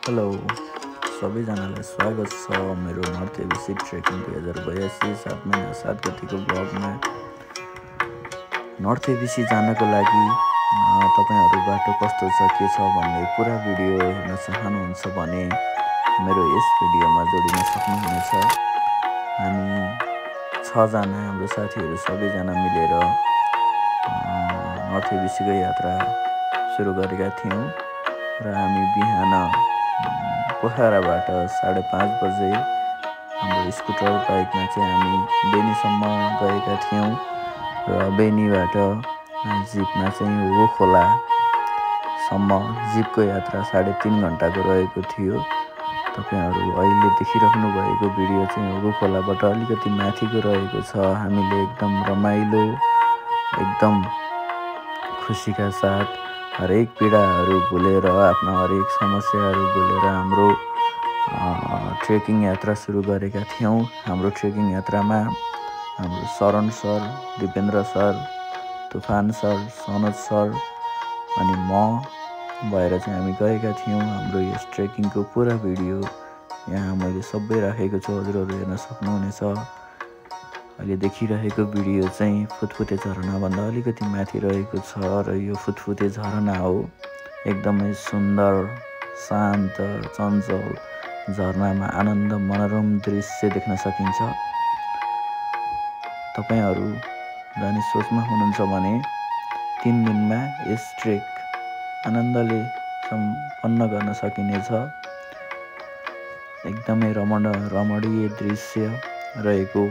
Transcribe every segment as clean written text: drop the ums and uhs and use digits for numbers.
Hello सबैजनालाई स्वागत छ मेरो नर्थ एबिसी ट्रेकिङ 2082 7 महिना 7 गतिको ब्लगमा। नर्थ एबिसी जानको लागि तपाईहरु बाटो कस्तो छ के छ भन्ने पुरा भिडियो हेर्न चाहनुहुन्छ भने मेरो यस भिडियोमा जोडिन सक्नुहुनेछ। हामी 6 जना हाम्रो साथीहरु सबैजना मिलेर नर्थ एबिसीको यात्रा सुरु गरेका थियौं र हामी बिहान पोखराबाट 5:30 बजे हाम्रो स्कुटर बाइकमा चाहिँ हामी बेनीसम्म गएका थियौं र बेनीबाट जिपमा चाहिँ हो खोलासम्म जिपको यात्रा 3.5 घण्टाको रहेको थियो। तपाईहरु अहिले देखिराख्नु भएको भिडियो चाहिँ हो खोलाबाट अलिकति माथिको रहेको छ। हामीले एकदम रमाइलो एकदम खुसीका साथ हरेक पीडाहरू भुलेर आफ्ना हरेक समस्याहरू भुलेर हाम्रो ट्रेकिङ यात्रा सुरु गरेका थियौं। हाम्रो ट्रेकिङ यात्रामा हाम्रो शरण सर, दिपेन्द्र सर, तुफान सर, सनोज सर अनि म भएर चाहिँ हामी गएका थियौं। हाम्रो यस ट्रेकिङको पुरा भिडियो यहाँ मैले सबै राखेको छु, हजुरहरु हेर्न सक्नुहुनेछ। अहिले देखिरहेको भिडियो चाहिँ फुतफुते झरना भन्दा अलिकति माथि रहेको छ र यो फुतफुते झरना हो। एकदमै सुन्दर, शान्त, चञ्चल झरनामा आनन्द मनोरम दृश्य देख्न सकिन्छ। तपाईहरु जाने सोचमा हुनुहुन्छ भने 3 दिनमा यस ट्रेक आनन्दले सम्पन्न गर्न सकिनेछ। एकदमै रमणीय दृश्य रहेको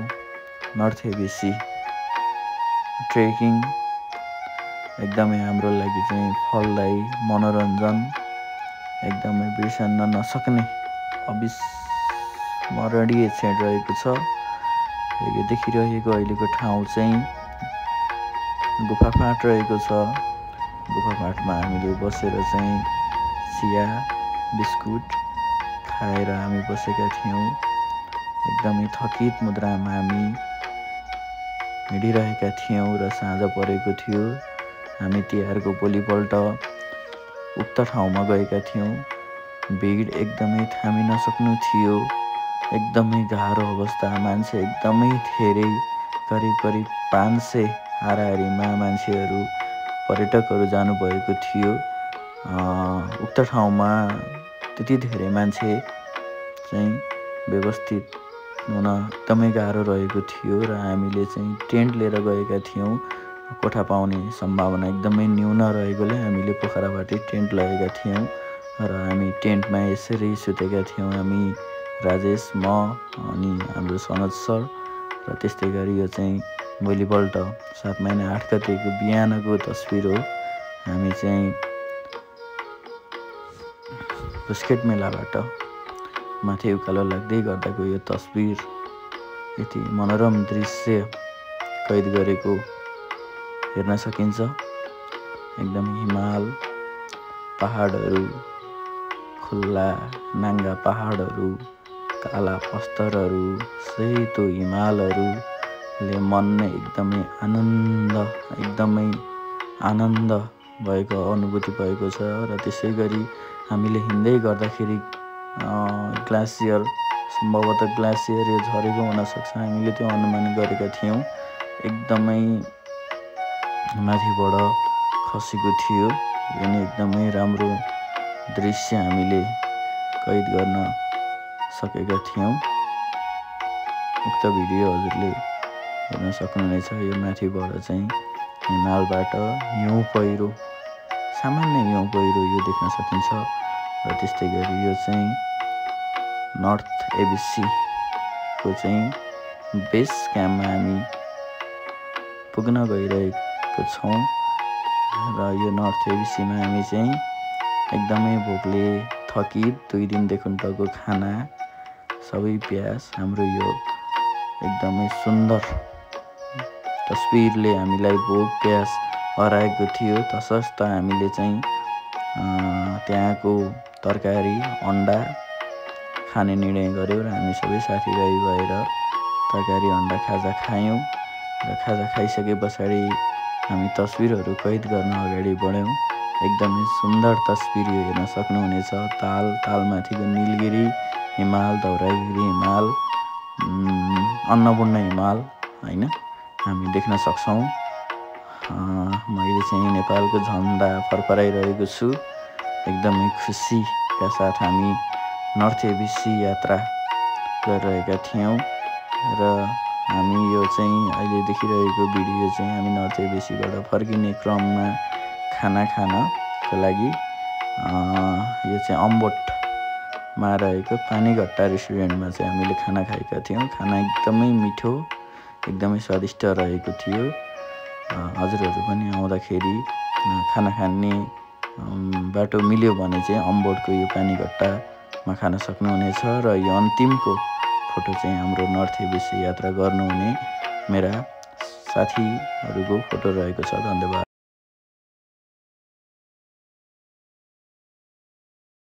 नर्थ एबिसी ट्रेकिङ एकदमै हाम्रो लागि चाहिँ फलदायी, मनोरञ्जन एकदमै बिर्सन नसक्ने अविस्मरणीय क्षण रहेको छ। यो देखिरहेको अहिलेको ठाउँ चाहिँ गुफाफाट रहेको छ। गुफाफाटमा हामीले बसेर चाहिँ चिया बिस्कुट खाएर हामी बसेका थियौं। एकदमै थकित मुद्रामा हामी हिँडिरहेका थियौं र साँझ परेको थियो। हामी तिहारको भोलिपल्ट उक्त ठाउँमा गएका थियौं। भिड एकदमै थामिन सक्नु थियो। एकदमै गाह्रो अवस्था, मान्छे एकदमै धेरै, करिब 500 हाराहारीमा मान्छेहरू पर्यटकहरू जानुभएको थियो। उक्त ठाउँमा त्यति धेरै मान्छे चाहिँ व्यवस्थित हुन एकदमै गाह्रो रहेको थियो र हामीले चाहिँ टेन्ट लिएर गएका थियौं। कोठा पाउने सम्भावना एकदमै न्यून रहेकोले हामीले पोखराबाटै टेन्ट लगेका थियौं र हामी टेन्टमा यसरी सुतेका थियौं। हामी राजेश, म अनि हाम्रो सनोज सर र त्यस्तै गरी यो चाहिँ भोलिपल्ट 7 महिना 8 गतेको बिहानको तस्बिर हो। हामी चाहिँ बुस्केट मेलाबाट माथि उकालो लाग्दै गर्दाको यो तस्बिर यति मनोरम दृश्य कैद गरेको हेर्न सकिन्छ। एकदम हिमाल, पहाडहरू, खुल्ला नाङ्गा पहाडहरू, काला पत्थरहरू, सेतो हिमालहरूले मन नै एकदमै आनन्द भएको अनुभूति भएको छ र त्यसै गरी हामीले हिँड्दै गर्दाखेरि ग्लासियर, सम्भवतः ग्लासियर यो झरेको हुन सक्छ, हामीले त्यो अनुमान गरेका थियौं। एकदमै माथिबाट खसेको थियो। यो नि एकदमै राम्रो दृश्य हामीले कैद गर्न सकेका थियौं। उक्त भिडियो हजुरले हेर्न सक्नुहुनेछ। यो माथिबाट चाहिँ हिमालबाट हिउँ पहिरो, सामान्य हिउँ पहिरो यो देख्न सकिन्छ र त्यस्तै गरी यो चाहिँ नर्थ एबिसी को चाहिँ बेस क्याम्पमा हामी पुग्न गइरहेको छौं र यो नर्थ एबिसीमा हामी चाहिँ एकदमै भोकले थकित, 2 दिनदेखिको खाना सबै प्यास, हाम्रो यो एकदमै सुन्दर तस्बिरले हामीलाई भोक प्यास हराएको थियो। तसर्थ हामीले चाहिँ त्यहाँको तरकारी, अन्डा खाने निर्णय गर्यौं र हामी सबै साथीभाइ भएर तरकारी, अन्डा, खाजा खायौं र खाजा खाइसके पछाडि हामी तस्बिरहरू कैद गर्न अगाडि बढ्यौं। एकदमै सुन्दर तस्बिर यो हेर्न सक्नुहुनेछ। तालमाथिको निलगिरी हिमाल, धौलागिरी हिमाल, अन्नपूर्ण हिमाल होइन हामी देख्न सक्छौँ। मैले चाहिँ नेपालको झन्डा फरफराइरहेको छु। एकदमै खुसीका साथ हामी नर्थ एबिसी यात्रा गरिरहेका थियौँ र हामी यो चाहिँ अहिले देखिरहेको भिडियो चाहिँ हामी नर्थ एबिसीबाट फर्किने क्रममा खाना खानको लागि यो चाहिँ अम्बोटमा रहेको पानीघट्टा रेस्टुरेन्टमा चाहिँ हामीले खाना खाएका थियौँ। खाना एकदमै मिठो, एकदमै स्वादिष्ट रहेको थियो। हजुरहरू पनि आउँदाखेरि खाना खाने बाटो मिल्यो भने चाहिँ अम्बोटको यो पानीघट्टामा खान सक्नुहुनेछ। र यो अन्तिमको फोटो चाहिँ हाम्रो नर्थ एबिसी यात्रा गर्नुहुने मेरा साथीहरूको फोटो रहेको छ। धन्यवाद।